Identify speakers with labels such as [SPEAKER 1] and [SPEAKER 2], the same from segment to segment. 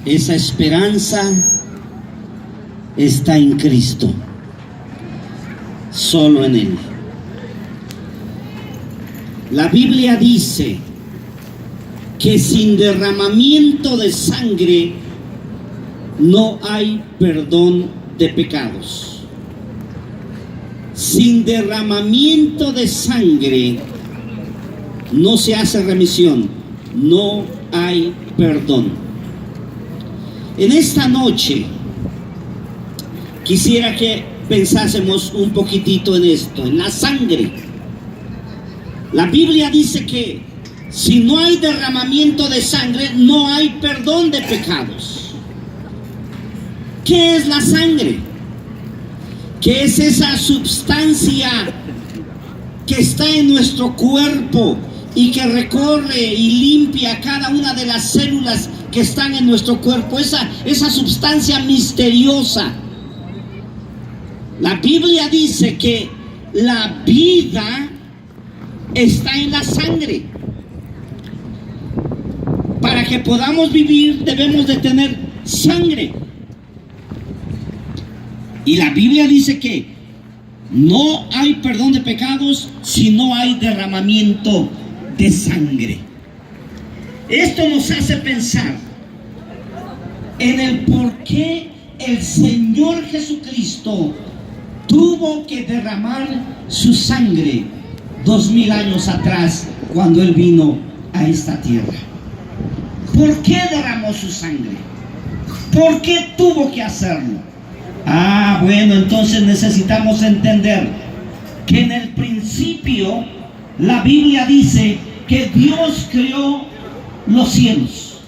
[SPEAKER 1] Esa esperanza está en Cristo, solo en Él. La Biblia dice que sin derramamiento de sangre no hay perdón de pecados. Sin derramamiento de sangre no se hace remisión, no hay perdón. En esta noche quisiera que pensásemos un poquitito en esto, en la sangre. La Biblia dice que si no hay derramamiento de sangre, no hay perdón de pecados. ¿Qué es la sangre? ¿Qué es esa sustancia que está en nuestro cuerpo y que recorre y limpia cada una de las células que están en nuestro cuerpo? Esa sustancia misteriosa. La Biblia dice que la vida está en la sangre. Para que podamos vivir debemos de tener sangre. Y la Biblia dice que no hay perdón de pecados si no hay derramamiento de sangre. Esto nos hace pensar en el por qué el Señor Jesucristo tuvo que derramar su sangre 2000 años atrás cuando Él vino a esta tierra. ¿Por qué derramó su sangre? ¿Por qué tuvo que hacerlo? Bueno, entonces necesitamos entender que en el principio la Biblia dice que Dios creó los cielos.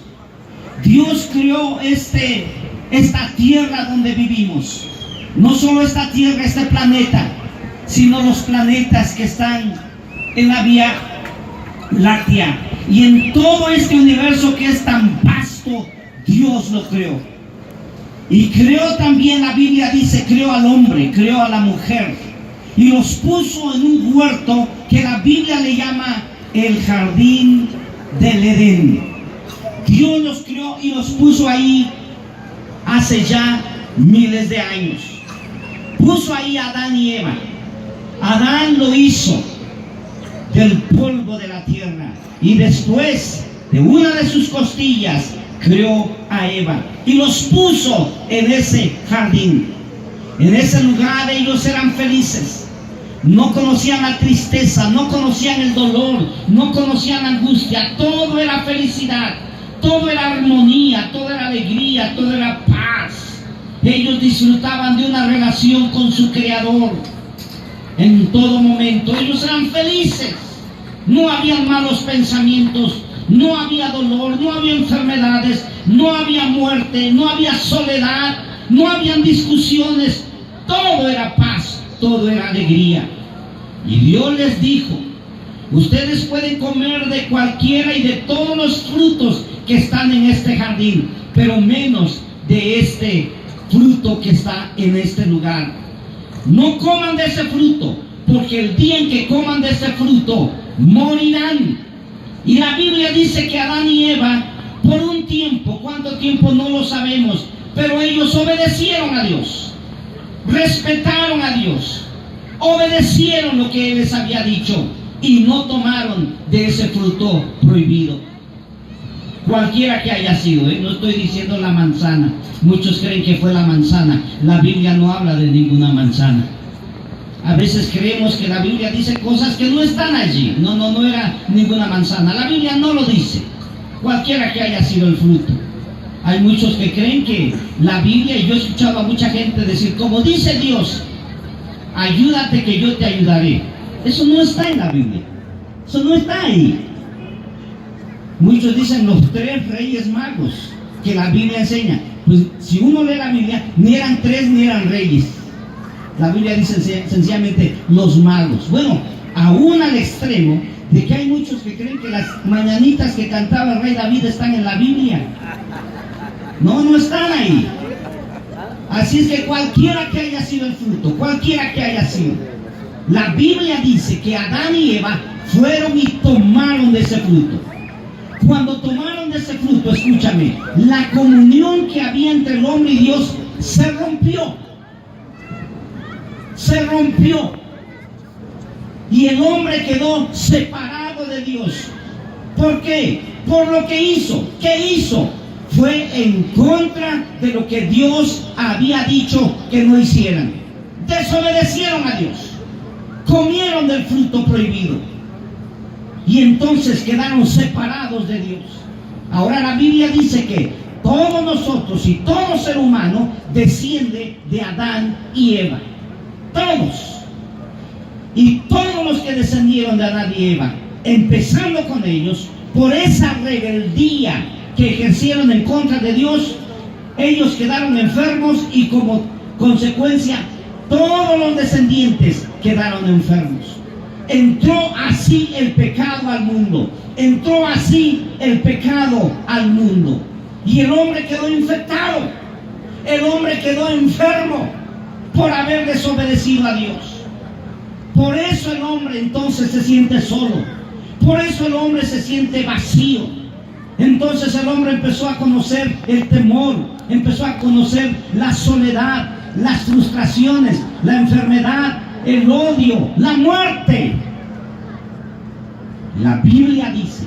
[SPEAKER 1] Dios creó esta tierra donde vivimos. No solo esta tierra, este planeta, sino los planetas que están en la Vía Láctea. Y en todo este universo que es tan vasto, Dios lo creó. Y creó también, la Biblia dice, creó al hombre, creó a la mujer. Y los puso en un huerto que la Biblia le llama el jardín del Edén. Dios los creó y los puso ahí hace ya miles de años. Puso ahí a Adán y Eva. Adán lo hizo del polvo de la tierra y después de una de sus costillas creó a Eva y los puso en ese jardín. En ese lugar ellos eran felices. No conocían la tristeza, no conocían el dolor, no conocían la angustia. Todo era felicidad, todo era armonía, todo era alegría, todo era paz. Ellos disfrutaban de una relación con su Creador en todo momento. Ellos eran felices. No había malos pensamientos, no había dolor, no había enfermedades, no había muerte, no había soledad, no habían discusiones. Todo era paz, todo era alegría. Y Dios les dijo: ustedes pueden comer de cualquiera y de todos los frutos que están en este jardín, pero menos de este fruto que está en este lugar. No coman de ese fruto, porque el día en que coman de ese fruto morirán. Y la Biblia dice que Adán y Eva, por un tiempo, ¿cuánto tiempo? No lo sabemos, pero ellos obedecieron a Dios, respetaron a Dios, obedecieron lo que Él les había dicho y no tomaron de ese fruto prohibido. Cualquiera que haya sido, no estoy diciendo la manzana. Muchos creen que fue la manzana. La Biblia no habla de ninguna manzana. A veces creemos que la Biblia dice cosas que no están allí. No era ninguna manzana. La Biblia no lo dice. Cualquiera que haya sido el fruto. Hay muchos que creen que la Biblia, y yo he escuchado a mucha gente decir, como dice Dios, ayúdate que yo te ayudaré. Eso no está en la Biblia. Eso no está ahí. Muchos dicen los 3 reyes magos que la Biblia enseña. Pues si uno lee la Biblia, ni eran 3 ni eran reyes. La Biblia dice sencillamente los magos. Bueno, aún al extremo de que hay muchos que creen que las mañanitas que cantaba el rey David están en la Biblia. No están ahí. Así es que cualquiera que haya sido el fruto, cualquiera que haya sido, La Biblia dice que Adán y Eva fueron y tomaron de ese fruto. Cuando tomaron de ese fruto, escúchame, la comunión que había entre el hombre y Dios se rompió. Se rompió. Y el hombre quedó separado de Dios. ¿Por qué? Por lo que hizo. ¿Qué hizo? Fue en contra de lo que Dios había dicho que no hicieran. Desobedecieron a Dios. Comieron del fruto prohibido. Y entonces quedaron separados de Dios. Ahora la Biblia dice que todos nosotros y todo ser humano desciende de Adán y Eva. Todos. Y todos los que descendieron de Adán y Eva, empezando con ellos, por esa rebeldía que ejercieron en contra de Dios, ellos quedaron enfermos y como consecuencia todos los descendientes quedaron enfermos. Entró así el pecado al mundo. Entró así el pecado al mundo. Y el hombre quedó infectado. El hombre quedó enfermo por haber desobedecido a Dios. Por eso el hombre entonces se siente solo. Por eso el hombre se siente vacío. Entonces el hombre empezó a conocer el temor, empezó a conocer la soledad, las frustraciones, la enfermedad, el odio, la muerte. La Biblia dice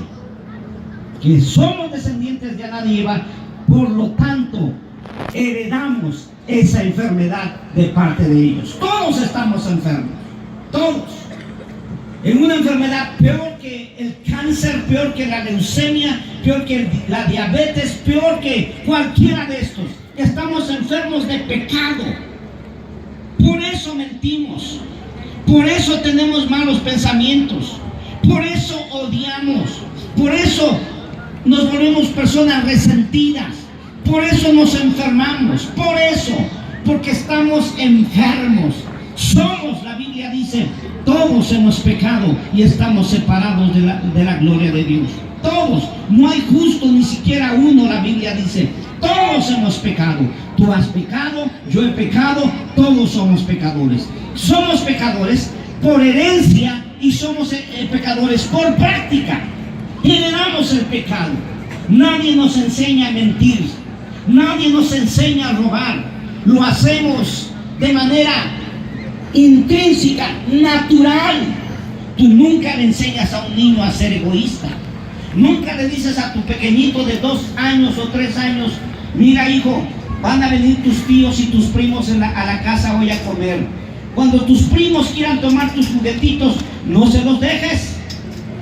[SPEAKER 1] que somos descendientes de Adán y Eva, por lo tanto heredamos esa enfermedad de parte de ellos. Todos estamos enfermos, todos. En una enfermedad peor que el cáncer, peor que la leucemia, peor que la diabetes, peor que cualquiera de estos. Estamos enfermos de pecado. Por eso mentimos. Por eso tenemos malos pensamientos. Por eso odiamos. Por eso nos volvemos personas resentidas. Por eso nos enfermamos. Por eso, porque estamos enfermos. Somos, la Biblia dice, todos hemos pecado y estamos separados de la gloria de Dios. Todos, no hay justo ni siquiera uno, la Biblia dice. Todos hemos pecado. Tú has pecado, yo he pecado, todos somos pecadores. Somos pecadores por herencia y somos pecadores por práctica. Heredamos el pecado. Nadie nos enseña a mentir. Nadie nos enseña a robar. Lo hacemos de manera intrínseca, natural. Tú nunca le enseñas a un niño a ser egoísta. Nunca le dices a tu pequeñito de 2 años o 3 años: mira, hijo, van a venir tus tíos y tus primos a la casa hoy a comer. Cuando tus primos quieran tomar tus juguetitos, no se los dejes.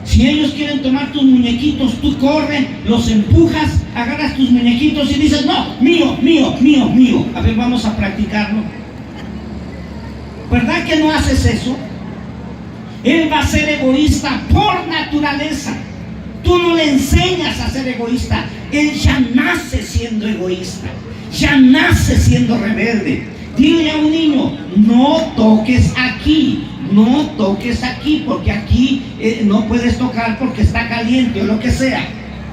[SPEAKER 1] Si ellos quieren tomar tus muñequitos, tú corre, los empujas, agarras tus muñequitos y dices: no, mío, mío, mío, mío. A ver, vamos a practicarlo. ¿Verdad que no haces eso? Él va a ser egoísta por naturaleza. Tú no le enseñas a ser egoísta. Él ya nace siendo egoísta. Ya nace siendo rebelde. Dile a un niño: no toques aquí. No toques aquí, porque aquí no puedes tocar porque está caliente o lo que sea.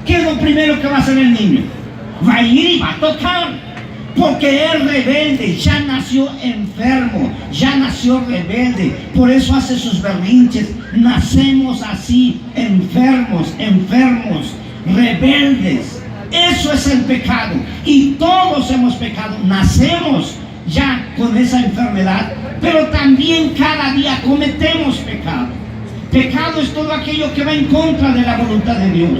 [SPEAKER 1] ¿Qué es lo primero que va a hacer el niño? Va a ir y va a tocar. Porque es rebelde, ya nació enfermo, ya nació rebelde, por eso hace sus berrinches. Nacemos así, enfermos, rebeldes. Eso es el pecado. Y todos hemos pecado, nacemos ya con esa enfermedad, pero también cada día cometemos pecado. Pecado es todo aquello que va en contra de la voluntad de Dios.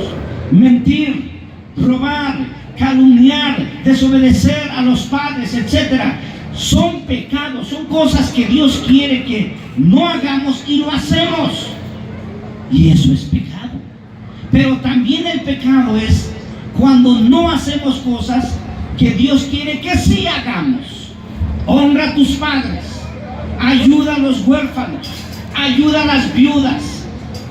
[SPEAKER 1] Mentir, robar, calumniar, desobedecer a los padres, etcétera, son pecados, son cosas que Dios quiere que no hagamos y lo hacemos. Y eso es pecado. Pero también el pecado es cuando no hacemos cosas que Dios quiere que sí hagamos. Honra a tus padres, ayuda a los huérfanos, ayuda a las viudas,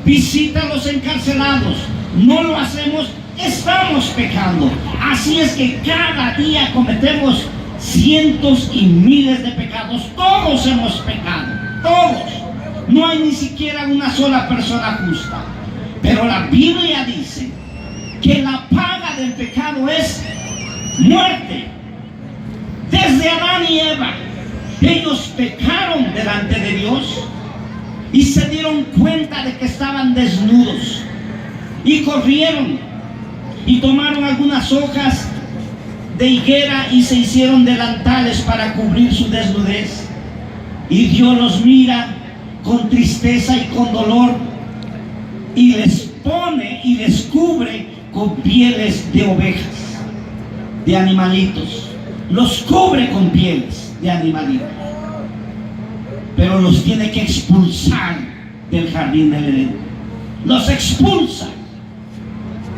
[SPEAKER 1] visita a los encarcelados. No lo hacemos, estamos pecando. Así es que cada día cometemos cientos y miles de pecados. Todos hemos pecado, todos. No hay ni siquiera una sola persona justa. Pero la Biblia dice que la paga del pecado es muerte. Desde Adán y Eva, ellos pecaron delante de Dios. y se dieron cuenta de que estaban desnudos y corrieron y tomaron algunas hojas de higuera y se hicieron delantales para cubrir su desnudez. Y Dios los mira con tristeza y con dolor y les pone y les cubre con pieles de ovejas, de animalitos. Los cubre con pieles de animalitos, pero los tiene que expulsar del jardín del Edén. Los expulsa,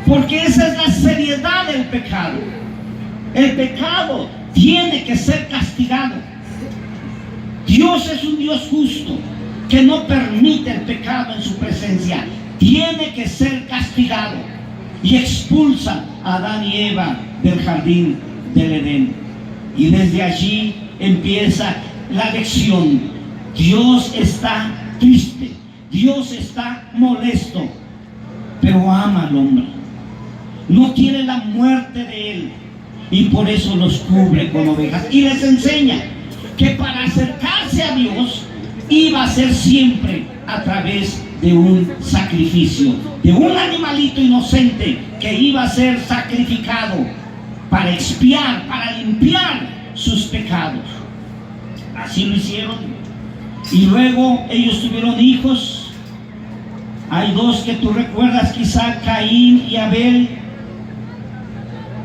[SPEAKER 1] porque esa es la seriedad del pecado. El pecado tiene que ser castigado. Dios es un Dios justo que no permite el pecado en su presencia. Tiene que ser castigado, y expulsa a Adán y Eva del jardín del Edén. Y desde allí empieza la lección. Dios está triste, Dios está molesto, pero ama al hombre. No quiere la muerte de él, y por eso los cubre con ovejas. Y les enseña que para acercarse a Dios iba a ser siempre a través de un sacrificio, de un animalito inocente que iba a ser sacrificado para expiar, para limpiar sus pecados. Así lo hicieron. Y luego ellos tuvieron hijos. Hay dos que tú recuerdas, quizá Caín y Abel.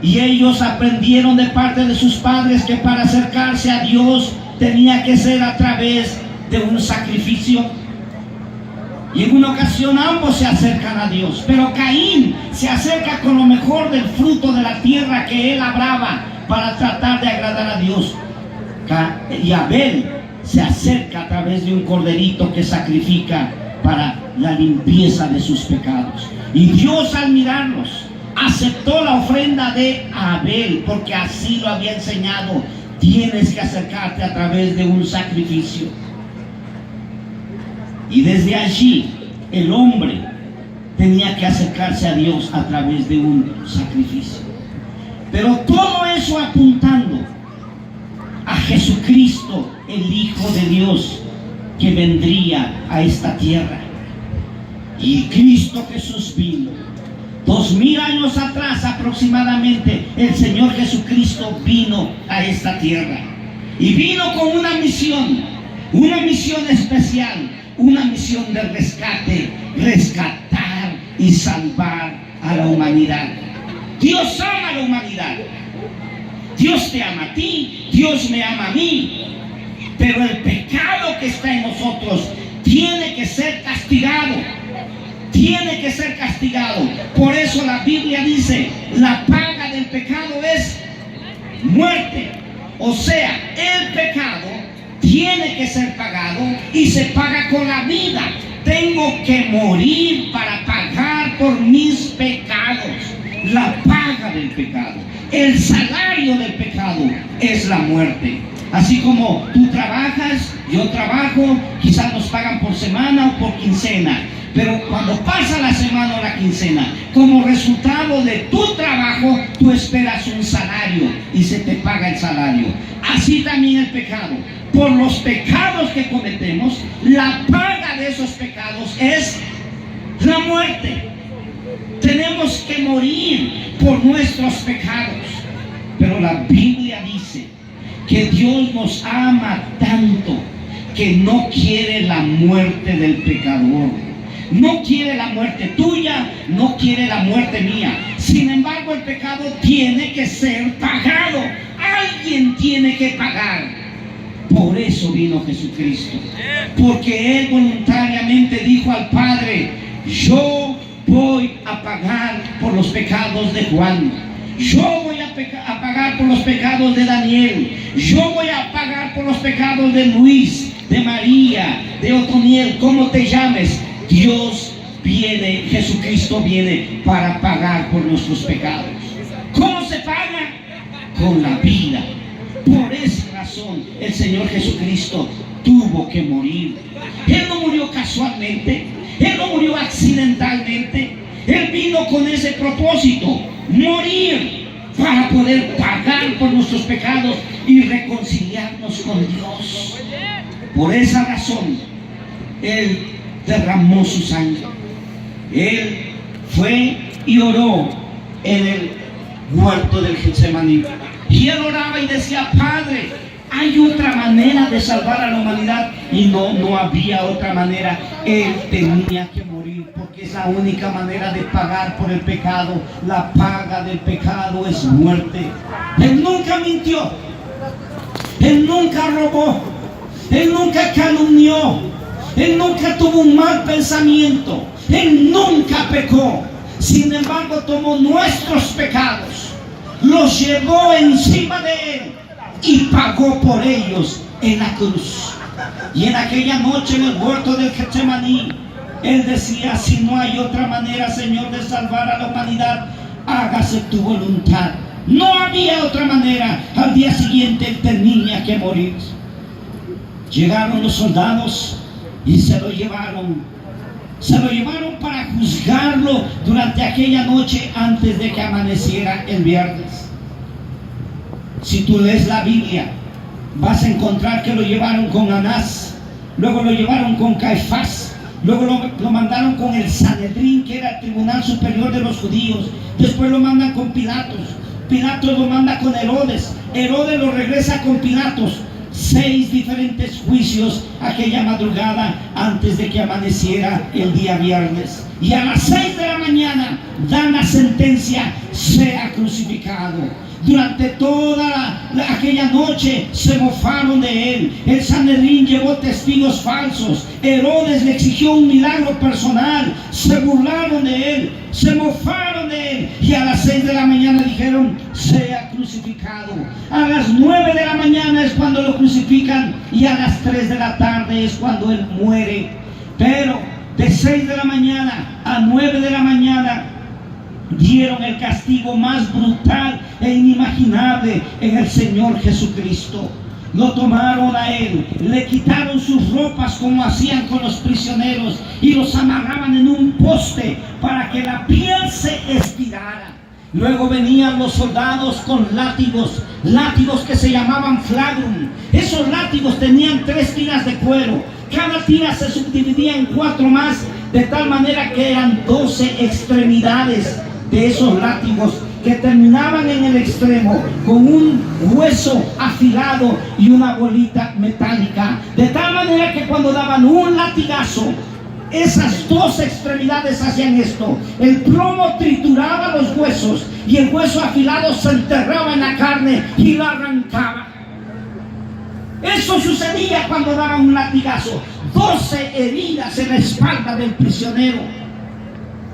[SPEAKER 1] Y ellos aprendieron de parte de sus padres que para acercarse a Dios tenía que ser a través de un sacrificio. Y en una ocasión ambos se acercan a Dios, pero Caín se acerca con lo mejor del fruto de la tierra que él labraba para tratar de agradar a Dios. Y Abel se acerca a través de un corderito que sacrifica para la limpieza de sus pecados. Y Dios, al mirarlos, aceptó la ofrenda de Abel, porque así lo había enseñado. Tienes que acercarte a través de un sacrificio. Y desde allí el hombre tenía que acercarse a Dios a través de un sacrificio. Pero todo eso apuntando a Jesucristo, el Hijo de Dios, que vendría a esta tierra. Y Cristo Jesús vino. 2000 años atrás aproximadamente, el Señor Jesucristo vino a esta tierra. Y vino con una misión especial. Una misión de rescate, rescatar y salvar a la humanidad. Dios ama a la humanidad. Dios te ama a ti, Dios me ama a mí. Pero el pecado que está en nosotros tiene que ser castigado. Tiene que ser castigado. Por eso la Biblia dice, la paga del pecado es muerte. O sea, el pecado tiene que ser pagado, y se paga con la vida. Tengo que morir para pagar por mis pecados. La paga del pecado, el salario del pecado es la muerte. Así como tú trabajas, yo trabajo, quizás nos pagan por semana o por quincena. Pero cuando pasa la semana o la quincena, como resultado de tu trabajo, tú esperas un salario y se te paga el salario. Así también el pecado. Por los pecados que cometemos, la paga de esos pecados es la muerte. Tenemos que morir por nuestros pecados. Pero la Biblia dice que Dios nos ama tanto que no quiere la muerte del pecador. No quiere la muerte tuya, no quiere la muerte mía. Sin embargo, el pecado tiene que ser pagado. Alguien tiene que pagar. Por eso vino Jesucristo. Porque Él voluntariamente dijo al Padre, yo voy a pagar por los pecados de Juan. Yo voy a pagar por los pecados de Daniel. Yo voy a pagar por los pecados de Luis, de María, de Otoniel, como te llames. Dios viene, Jesucristo viene para pagar por nuestros pecados. ¿Cómo se paga? Con la vida. Por esa razón el Señor Jesucristo tuvo que morir. Él no murió casualmente, Él no murió accidentalmente. Él vino con ese propósito, morir para poder pagar por nuestros pecados y reconciliarnos con Dios. Por esa razón Él derramó su sangre. Él fue y oró en el huerto del Getsemaní. Y él oraba y decía: Padre, hay otra manera de salvar a la humanidad. Y no había otra manera. Él tenía que morir, porque es la única manera de pagar por el pecado. La paga del pecado es muerte. Él nunca mintió, él nunca robó, él nunca calumnió, él nunca tuvo un mal pensamiento, él nunca pecó. Sin embargo, tomó nuestros pecados, los llevó encima de él y pagó por ellos en la cruz. Y en aquella noche en el huerto del Getsemaní, él decía: si no hay otra manera, Señor, de salvar a la humanidad, hágase tu voluntad. No había otra manera. Al día siguiente él tenía que morir. Llegaron los soldados y se lo llevaron. Se lo llevaron para juzgarlo durante aquella noche antes de que amaneciera el viernes. Si tú lees la Biblia, vas a encontrar que lo llevaron con Anás, luego lo llevaron con Caifás, luego lo mandaron con el Sanedrín, que era el tribunal superior de los judíos. Después lo mandan con Pilatos. Pilatos lo manda con Herodes. Herodes lo regresa con Pilatos. 6 diferentes juicios aquella madrugada antes de que amaneciera el día viernes. Y a las 6 de la mañana dan la sentencia: sea crucificado. Durante toda aquella noche se mofaron de él. El Sanedrín llevó testigos falsos. Herodes le exigió un milagro personal. Se burlaron de él, se mofaron de él. Y a las 6 de la mañana dijeron: sea crucificado. A las 9 de la mañana es cuando lo crucifican, y a las 3 de la tarde es cuando él muere. Pero de 6 de la mañana a 9 de la mañana dieron el castigo más brutal e inimaginable en el Señor Jesucristo. Lo tomaron a él, le quitaron sus ropas como hacían con los prisioneros, y los amarraban en un poste para que la piel se estirara. Luego venían los soldados con látigos que se llamaban flagrum. Esos látigos tenían 3 tiras de cuero. Cada tira se subdividía en 4 más, de tal manera que eran 12 extremidades de esos látigos, que terminaban en el extremo con un hueso afilado y una bolita metálica, de tal manera que cuando daban un latigazo, esas 2 extremidades hacían esto: el plomo trituraba los huesos y el hueso afilado se enterraba en la carne y la arrancaba. Eso sucedía cuando daban un latigazo. 12 heridas en la espalda del prisionero.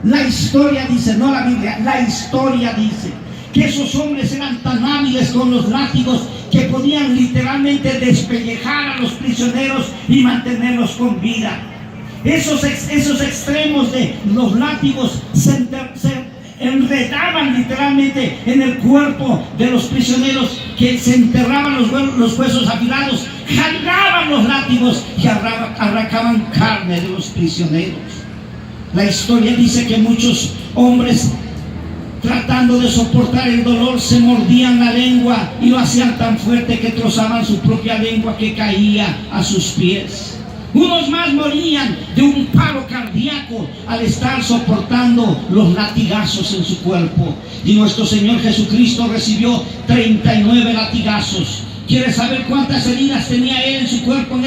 [SPEAKER 1] La historia dice, no la Biblia, la historia dice que esos hombres eran tan hábiles con los látigos que podían literalmente despellejar a los prisioneros y mantenerlos con vida. Esos extremos de los látigos se enredaban literalmente en el cuerpo de los prisioneros, que se enterraban los huesos afilados, jalaban los látigos y arrancaban carne de los prisioneros. La historia dice que muchos hombres, tratando de soportar el dolor, se mordían la lengua y lo hacían tan fuerte que trozaban su propia lengua, que caía a sus pies. Unos más morían de un paro cardíaco al estar soportando los latigazos en su cuerpo. Y nuestro Señor Jesucristo recibió 39 latigazos. ¿Quieres saber cuántas heridas tenía él en su cuerpo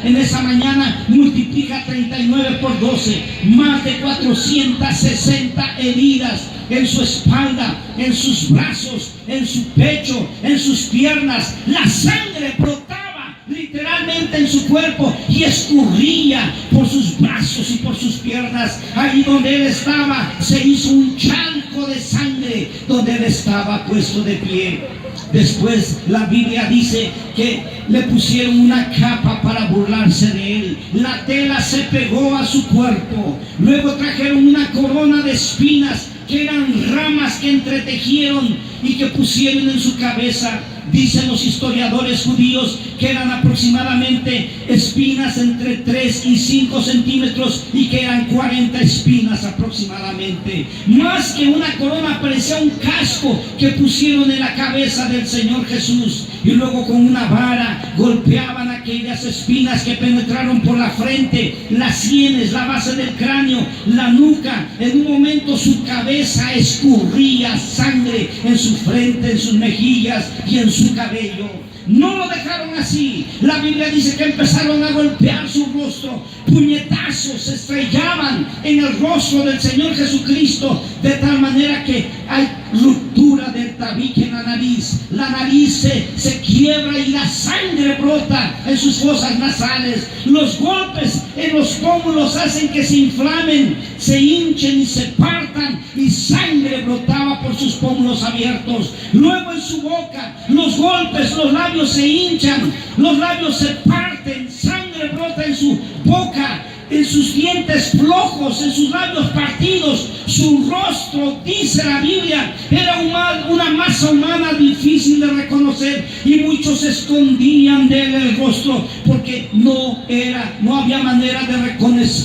[SPEAKER 1] en esa mañana? Multiplica 39 por 12. Más de 460 heridas en su espalda, en sus brazos, en su pecho, en sus piernas. La sangre brotaba literalmente en su cuerpo y escurría por sus brazos y por sus piernas. Allí donde él estaba se hizo un charco de sangre donde él estaba puesto de pie. Después la Biblia dice que le pusieron una capa para burlarse de él. La tela se pegó a su cuerpo. Luego trajeron una corona de espinas, que eran ramas que entretejieron y que pusieron en su cabeza. Dicen los historiadores judíos que eran aproximadamente espinas entre 3 y 5 centímetros y que eran 40 espinas aproximadamente. Más que una corona, parecía un casco que pusieron en la cabeza del Señor Jesús. Y luego con una vara golpeaban aquellas espinas que penetraron por la frente, las sienes, la base del cráneo, la nuca. En un momento su cabeza escurría sangre en su frente, en sus mejillas y en su cabello. No lo dejaron así. La Biblia dice que empezaron a golpear su rostro. Puñetazos se estrellaban en el rostro del Señor Jesucristo, de tal manera que hay ruptura del tabique en la nariz. La nariz se quiebra y la sangre brota en sus fosas nasales. Los golpes en los pómulos hacen que se inflamen, se hinchen y se partan, y sangre brotaba por sus pómulos abiertos. Luego en su boca, los golpes, los labios se hinchan, los labios se parten, sangre brota en su boca, en sus dientes flojos, en sus labios partidos. Su rostro, dice la Biblia, era una masa humana difícil de reconocer, y muchos escondían de él el rostro porque no había manera de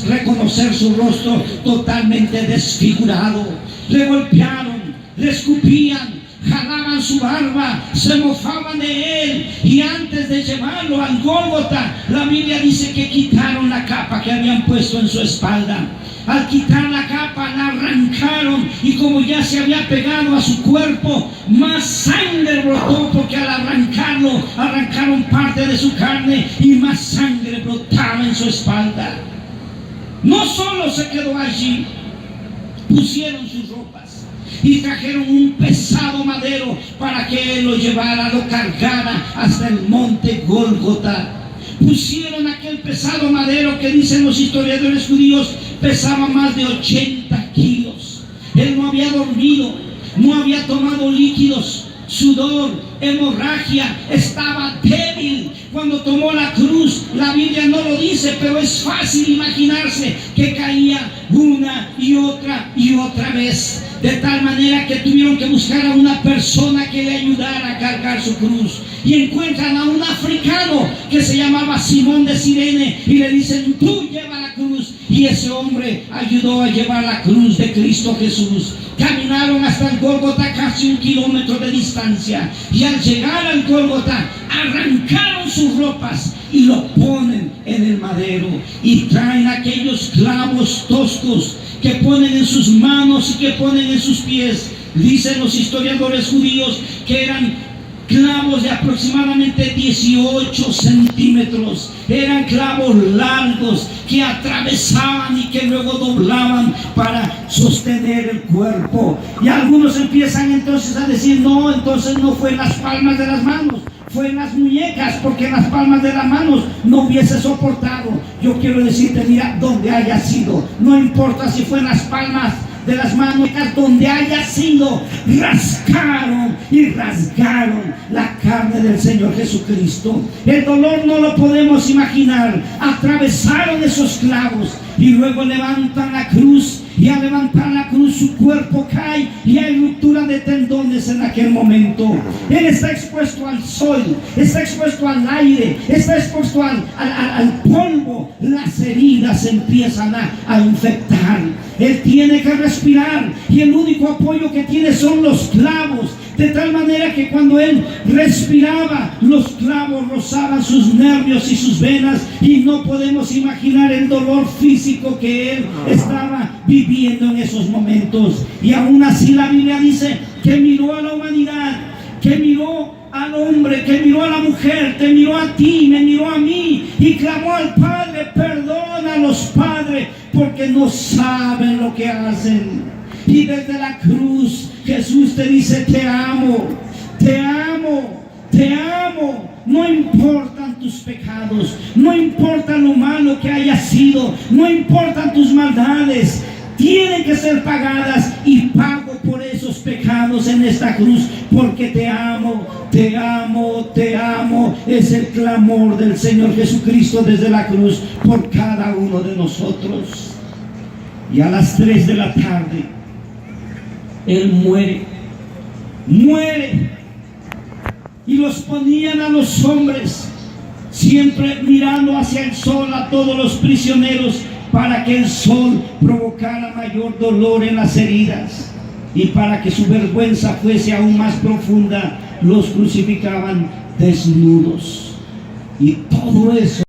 [SPEAKER 1] reconocer su rostro totalmente desfigurado. Le golpearon, le escupían, jalaban su barba, se mofaban de él, y antes de llevarlo al Gólgota, la Biblia dice que quitaron la capa que habían puesto en su espalda. Al quitar la capa, la arrancaron, y como ya se había pegado a su cuerpo, más sangre brotó, porque al arrancarlo, arrancaron parte de su carne, y más sangre brotaba en su espalda. No solo se quedó allí, pusieron sus ropas y trajeron un pesado madero para que él lo llevara, lo cargara hasta el monte Gólgota. Pusieron aquel pesado madero que, dicen los historiadores judíos, pesaba más de 80 kilos. Él no había dormido, no había tomado líquidos, sudor, hemorragia, estaba débil. Cuando tomó la cruz, la Biblia no lo dice, pero es fácil imaginarse que caía una y otra vez, de tal manera que tuvieron que buscar a una persona que le ayudara a cargar su cruz, y encuentran a un africano que se llamaba Simón de Cirene, y le dicen: tú lleva la cruz. Y ese hombre ayudó a llevar la cruz de Cristo Jesús. Caminaron hasta el Gólgota, casi 1 kilómetro de distancia, y al llegar al Gólgota arrancaron sus ropas y lo ponen en el madero, y traen aquellos clavos toscos que ponen en sus manos y que ponen en sus pies. Dicen los historiadores judíos que eran clavos de aproximadamente 18 centímetros. Eran clavos largos que atravesaban y que luego doblaban para sostener el cuerpo. Y algunos empiezan entonces a decir: no, entonces no fue en las palmas de las manos, fue en las muñecas, porque en las palmas de las manos no hubiese soportado. Yo quiero decirte, mira, donde haya sido, no importa si fue en las palmas de las manos, donde haya sido, rascaron y rasgaron la carne del Señor Jesucristo. El dolor no lo podemos imaginar. Atravesaron esos clavos y luego levantan la cruz, y al levantar la cruz su cuerpo cae y hay ruptura de tendones en aquel momento. Él está expuesto al sol, está expuesto al aire, está expuesto al polvo. Las heridas empiezan a infectar. Él tiene que respirar, y el único apoyo que tiene son los clavos, de tal manera que cuando él respiraba, los clavos rozaban sus nervios y sus venas, y no podemos imaginar el dolor físico que él estaba viviendo en esos momentos. Y aún así la Biblia dice que miró a la humanidad, que miró al hombre, que miró a la mujer, te miró a ti, me miró a mí, y clamó al Padre: perdónalos, Padre, porque no saben lo que hacen. Y desde la cruz Jesús te dice: te amo, te amo, te amo. No importan tus pecados, no importa lo malo que hayas sido, no importan tus maldades, tienen que ser pagadas, y pago por esos pecados en esta cruz, porque te amo, te amo, te amo. Es el clamor del Señor Jesucristo desde la cruz por cada uno de nosotros. Y a las 3 de la tarde Él muere. y los ponían a los hombres, siempre mirando hacia el sol a todos los prisioneros, para que el sol provocara mayor dolor en las heridas, y para que su vergüenza fuese aún más profunda, los crucificaban desnudos. Y todo eso